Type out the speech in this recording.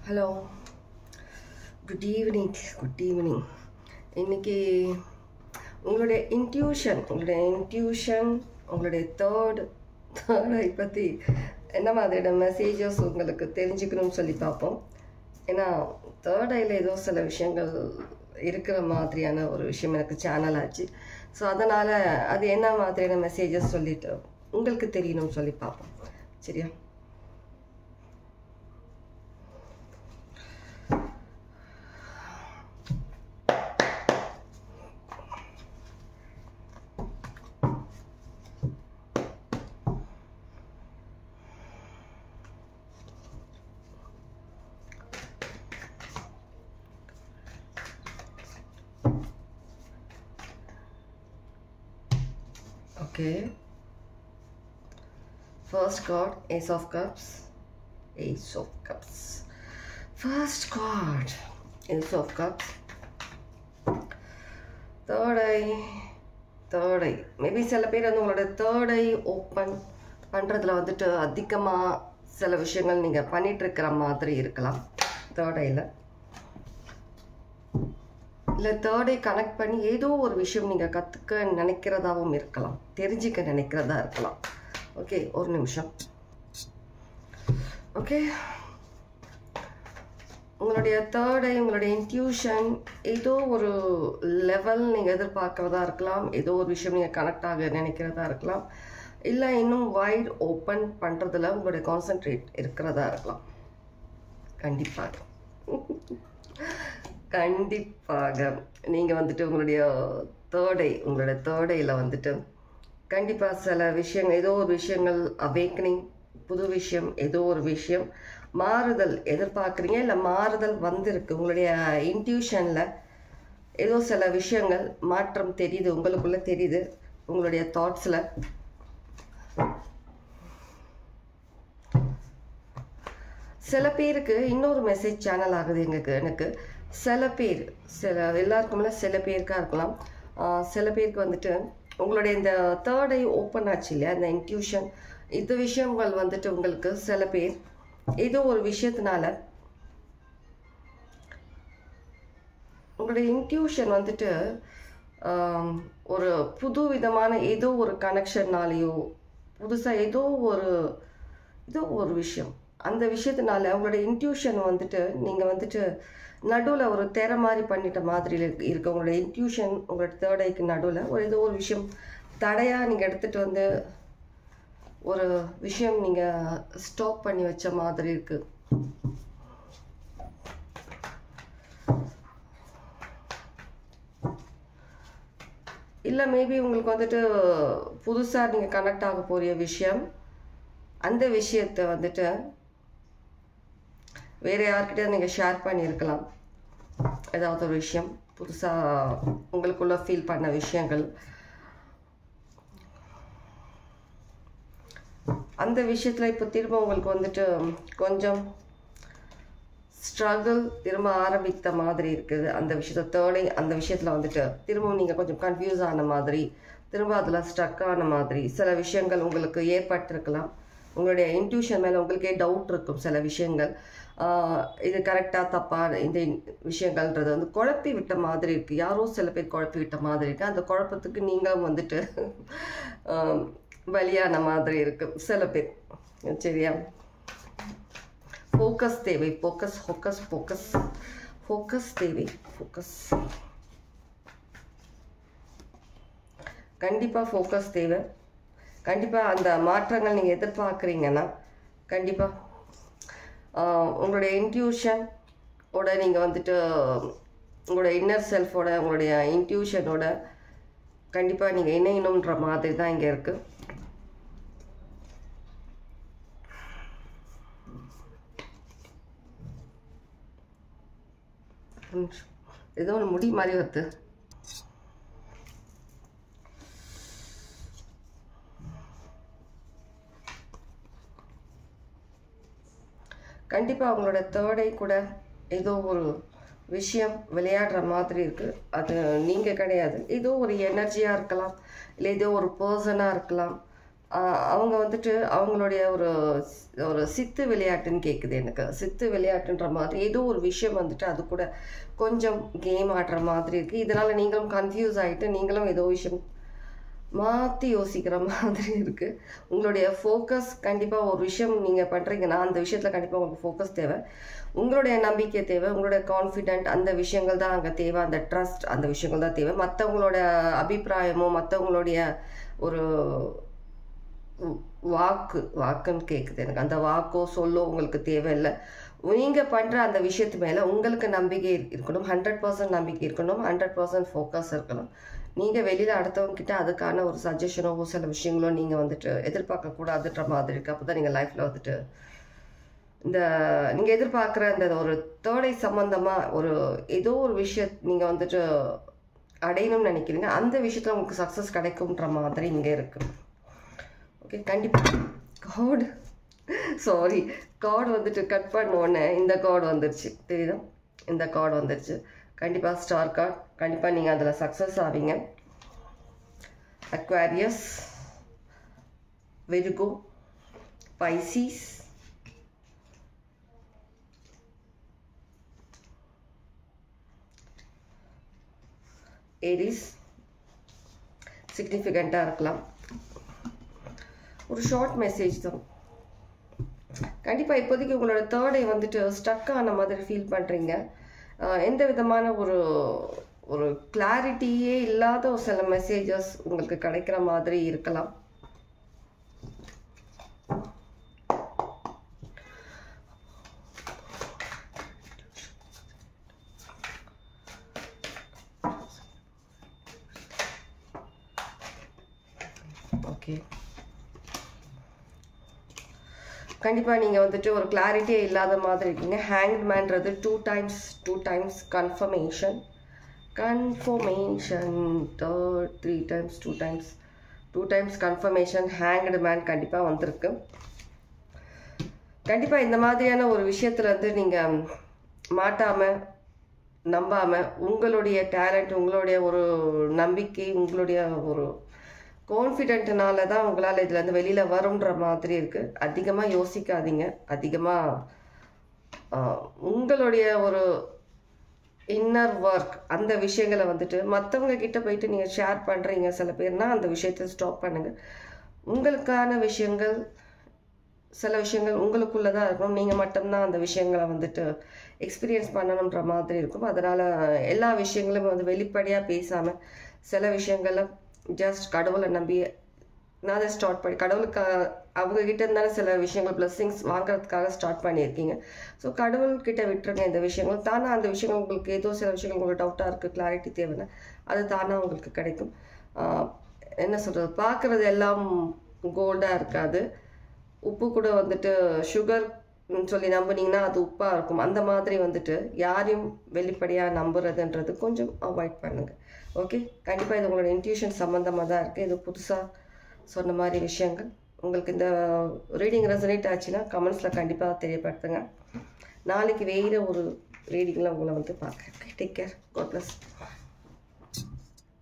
Hello, good evening. இன்னைக்கு உங்களுடைய intuition உங்களுடைய தேர்ட் ஐ பற்றி என்ன மாதிரியான மெசேஜஸ் உங்களுக்கு தெரிஞ்சுக்கணும்னு சொல்லி பார்ப்போம். ஏன்னா தேர்ட் ஐயில் ஏதோ சில விஷயங்கள் இருக்கிற மாதிரியான ஒரு விஷயம் எனக்கு சேனல் ஆச்சு. ஸோ அதனால் அது என்ன மாதிரியான மெசேஜஸ் சொல்லிட்டு உங்களுக்கு தெரியணும்னு சொல்லி பார்ப்போம். சரியா? Okay. First card, Ace of Cups. First card, Ace of Cups. Third eye. Maybe சில பேர் வந்து உங்களோட தேர்ட் ஐ ஓப்பன் பண்ணுறதுல வந்துட்டு அதிகமாக சில விஷயங்கள் நீங்கள் பண்ணிட்டு இருக்கிற மாதிரி இருக்கலாம். தேர்ட் ஐயில் இல்லை தேர்ட் ஐ கனெக்ட் பண்ணி ஏதோ ஒரு விஷயம் நீங்கள் கற்றுக்க நினைக்கிறதாகவும் இருக்கலாம், தெரிஞ்சுக்க நினைக்கிறதா இருக்கலாம். ஓகே, ஒரு நிமிஷம். ஓகே, உங்களுடைய தேர்ட் ஐ, உங்களுடைய இன்ட்யூஷன் ஏதோ ஒரு லெவல் நீங்கள் எதிர்பார்க்குறதா இருக்கலாம், ஏதோ ஒரு விஷயம் நீங்கள் கனெக்ட் ஆக நினைக்கிறதா இருக்கலாம், இல்லை இன்னும் வைட் ஓப்பன் பண்ணுறதுல உங்களுடைய கான்சன்ட்ரேட் இருக்கிறதா இருக்கலாம். கண்டிப்பாக நீங்கள் வந்துட்டு உங்களுடைய தேர்ட் ஐயில் வந்துட்டு கண்டிப்பாக சில விஷயங்கள், ஏதோ ஒரு விஷயங்கள் அவேக்கனிங், புது விஷயம், ஏதோ ஒரு விஷயம் மாறுதல் எதிர்பார்க்குறீங்க, இல்லை மாறுதல் வந்திருக்கு. உங்களுடைய இன்ட்யூஷனில் ஏதோ சில விஷயங்கள் மாற்றம் தெரியுது, உங்களுக்குள்ளே தெரியுது, உங்களுடைய தாட்ஸில். சில பேருக்கு இன்னொரு மெசேஜ் சேனல் ஆகுது எனக்கு. சில எல்லாருக்குமே சில பேருக்கா இருக்கலாம். சில பேருக்கு வந்துட்டு உங்களுடைய இந்த தேர்ட் ஐ ஓப்பன் ஆச்சு இல்லையா, இந்த இன்ட்யூஷன், இந்த விஷயங்கள் வந்துட்டு உங்களுக்கு சில பேர் ஏதோ ஒரு விஷயத்தினால உங்களுடைய இன்ட்யூஷன் வந்துட்டு ஒரு புது விதமான ஏதோ ஒரு கனெக்ஷன்னாலேயோ புதுசாக ஏதோ ஒரு விஷயம், அந்த விஷயத்தினால உங்களுடைய இன்ட்யூஷன் வந்துட்டு நீங்கள் வந்துட்டு நடுவில் ஒரு திரை மாதிரி பண்ணிட்ட மாதிரி இருக்கு. உங்களுடைய இன்ட்யூஷன் உங்களோட தேர்ட் ஐக்கு நடுவில் ஏதோ ஒரு விஷயம் தடையாக நீங்கள் எடுத்துகிட்டு வந்து ஒரு விஷயம் நீங்கள் ஸ்டாப் பண்ணி வச்ச மாதிரி இருக்கு. இல்லை மேபி உங்களுக்கு வந்துட்டு புதுசாக நீங்கள் கனெக்ட் ஆக போகிற விஷயம், அந்த விஷயத்தை வந்துட்டு வேறு யார்கிட்ட நீங்கள் ஷேர் பண்ணியிருக்கலாம். ஏதாவது ஒரு விஷயம் புதுசாக உங்களுக்குள்ள ஃபீல் பண்ண விஷயங்கள், அந்த விஷயத்தில் இப்போ திரும்ப உங்களுக்கு வந்துட்டு கொஞ்சம் ஸ்ட்ரகிள் திரும்ப ஆரம்பித்த மாதிரி இருக்குது. அந்த விஷயத்தை தேர்ட் ஐ அந்த விஷயத்தில் வந்துட்டு திரும்பவும் நீங்கள் கொஞ்சம் கன்ஃபியூஸ் ஆன மாதிரி, திரும்ப அதில் ஸ்ட்ரக் ஆன மாதிரி சில விஷயங்கள் உங்களுக்கு ஏற்பட்டிருக்கலாம். உங்களுடைய இன்ட்யூஷன் மேலே உங்களுக்கே டவுட் இருக்கும். சில விஷயங்கள் இது கரெக்டாக தப்பா, இந்த விஷயங்கள்ன்றது வந்து குழப்பி விட்ட மாதிரி இருக்குது. யாரோ சில பேர் குழப்பி விட்ட மாதிரி இருக்குது. அந்த குழப்பத்துக்கு நீங்கள் வந்துட்டு பலியான மாதிரி இருக்கு சில பேர். சரியா? ஃபோக்கஸ் தேவை. ஃபோக்கஸ் தேவை. கண்டிப்பாக ஃபோக்கஸ் தேவை. கண்டிப்பாக அந்த மாற்றங்கள் நீங்கள் எதிர்பார்க்குறீங்கன்னா கண்டிப்பாக உங்களுடைய இன்ட்யூஷனோட நீங்கள் வந்துட்டு உங்களுடைய இன்னர் செல்ஃபோட உங்களுடைய இன்ட்யூஷனோட கண்டிப்பாக நீங்கள் இணையணுன்ற மாதிரி தான் இங்கே இருக்குது. ஏதோ ஒரு முடி மாதிரி வருது. கண்டிப்பாக அவங்களோட தேர்ட் ஐ கூட ஏதோ ஒரு விஷயம் விளையாடுற மாதிரி இருக்குது. அது நீங்கள் கிடையாது, ஏதோ ஒரு எனர்ஜியாக இருக்கலாம், இல்லை ஏதோ ஒரு பர்சனாக இருக்கலாம், அவங்க வந்துட்டு அவங்களுடைய ஒரு சித்து விளையாட்டுன்னு கேட்குது எனக்கு. சித்து விளையாட்டுன்ற மாதிரி ஏதோ ஒரு விஷயம் வந்துட்டு அது கூட கொஞ்சம் கேம் ஆடுற மாதிரி இருக்குது. இதனால் நீங்களும் கன்ஃபியூஸ் ஆகிட்டு நீங்களும் ஏதோ விஷயம் மாற்றி யோசிக்கிற மாதிரி இருக்குது. உங்களுடைய ஃபோக்கஸ் கண்டிப்பாக ஒரு விஷயம் நீங்கள் பண்ணுறீங்கன்னா அந்த விஷயத்தில் கண்டிப்பாக உங்களுக்கு ஃபோக்கஸ் தேவை, உங்களுடைய நம்பிக்கை தேவை, உங்களுடைய கான்ஃபிடென்ட், அந்த விஷயங்கள் தான் அங்கே தேவை, அந்த ட்ரஸ்ட், அந்த விஷயங்கள் தான் தேவை. மற்றவங்களோட அபிப்பிராயமோ மற்றவங்களுடைய ஒரு வாக்குன்னு கேட்குது எனக்கு. அந்த வாக்கோ சொல்லோ உங்களுக்கு தேவையில்லை. நீங்கள் பண்ணுற அந்த விஷயத்து மேலே உங்களுக்கு நம்பிக்கை இருக்கணும், 100% நம்பிக்கை இருக்கணும், 100% ஃபோக்கஸ் இருக்கணும். நீங்கள் வெளியில் அடுத்தவங்ககிட்ட அதுக்கான ஒரு சஜஷனோ சில விஷயங்களோ நீங்கள் வந்துட்டு எதிர்பார்க்கக்கூடாதுன்ற மாதிரி இருக்குது. அப்போ தான் நீங்கள் லைஃப்பில் வந்துட்டு நீங்கள் எதிர்பார்க்குற அந்த ஒரு தேர்டை சம்மந்தமாக ஏதோ ஒரு விஷயம் நீங்கள் வந்துட்டு அடையணும்னு நினைக்கிறீங்க, அந்த விஷயத்தில் உங்களுக்கு சக்ஸஸ் கிடைக்கும்ன்ற மாதிரி இங்கே இருக்குது. ஓகே, கண்டிப்பாக கார்டு வந்துட்டு கட் பண்ணோடனே இந்த கார்டு வந்துருச்சு, தெரியுதா? இந்த கார்டு வந்துருச்சு. கண்டிப்பாக ஸ்டார் கார்டு, கண்டிப்பாக நீங்கள் அதில் சக்ஸஸ் ஆவீங்க. அக்வாரியஸ், விர்கோ, பைசிஸ், ஏரிஸ் சிக்னிஃபிகண்ட்டாக இருக்கலாம். ஒரு ஷார்ட் மெசேஜ் தான். கண்டிப்பாக இப்போதைக்கு உங்களோட தேர்டை வந்துட்டு ஸ்டக் ஆன மாதிரி ஃபீல் பண்ணுறீங்க. எந்த விதமான ஒரு கிளாரிட்டியே இல்லாத ஒரு சில மெசேஜஸ் உங்களுக்கு கிடைக்கிற மாதிரி இருக்கலாம். ஓகே, கண்டிப்பாக நீங்கள் வந்துட்டு ஒரு கிளாரிட்டியே இல்லாத மாதிரி இருக்கீங்க. ஹேங்க்ட் மேன்றது two times confirmation, two times confirmation. Hanged man கண்டிப்பாக வந்திருக்கு. கண்டிப்பாக இந்த மாதிரியான ஒரு விஷயத்தில் வந்து நீங்கள் மாட்டாமல் நம்பாமல் உங்களுடைய டேலண்ட், உங்களுடைய ஒரு நம்பிக்கை, உங்களுடைய ஒரு கான்ஃபிடென்ட்னால தான் உங்களால் இதுலேருந்து வெளியில் வரும்ன்ற மாதிரி இருக்குது. அதிகமாக யோசிக்காதீங்க. அதிகமாக உங்களுடைய ஒரு இன்னர் ஒர்க், அந்த விஷயங்களை வந்துட்டு மற்றவங்க கிட்ட போயிட்டு நீங்கள் ஷேர் பண்ணுறீங்க சில பேர்னா, அந்த விஷயத்தை ஸ்டாப் பண்ணுங்கள். உங்களுக்கான விஷயங்கள், சில விஷயங்கள் உங்களுக்குள்ளே தான் இருக்கணும். நீங்கள் மட்டும்தான் அந்த விஷயங்களை வந்துட்டு எக்ஸ்பீரியன்ஸ் பண்ணணுன்ற மாதிரி இருக்கும். அதனால் எல்லா விஷயங்களும் வந்து வெளிப்படையாக பேசாமல் சில விஷயங்களை ஜஸ்ட் கடவுளை நம்பி நான் அதை ஸ்டார்ட் பண்ணி கடவுளுக்கு அவங்கக்கிட்ட இருந்தாலும் சில விஷயங்கள் பிளஸ்ஸிங்ஸ் வாங்குறதுக்காக ஸ்டார்ட் பண்ணியிருக்கீங்க. ஸோ கடவுள்கிட்ட விட்டுருங்க இந்த விஷயங்கள். தானாக அந்த விஷயங்கள் உங்களுக்கு ஏதோ சில விஷயங்கள் உங்களுக்கு டவுட்டாக இருக்குது, கிளாரிட்டி தேவைன்னா அது தானாக உங்களுக்கு கிடைக்கும். என்ன சொல்கிறது, பார்க்குறது எல்லாம் கோல்டாக இருக்காது. உப்பு கூட வந்துட்டு சுகர் சொல்லி நம்பினீங்கன்னா அது உப்பாக இருக்கும். அந்த மாதிரி வந்துட்டு யாரையும் வெளிப்படையாக நம்புறதுன்றது கொஞ்சம் அவாய்ட் பண்ணுங்கள். ஓகே, கண்டிப்பாக இது உங்களோட இன்ட்யூஷன் சம்மந்தமாக தான் இருக்குது. இது புதுசாக சொன்ன மாதிரி விஷயங்கள். உங்களுக்கு இந்த ரீடிங் ரெசனேட் ஆச்சுன்னா கமெண்ட்ஸில் கண்டிப்பாக தெரியப்படுத்துங்க. நாளைக்கு வேறு ஒரு ரீடிங்கில் உங்களை வந்து பார்க்குறேன். Take care, God plus.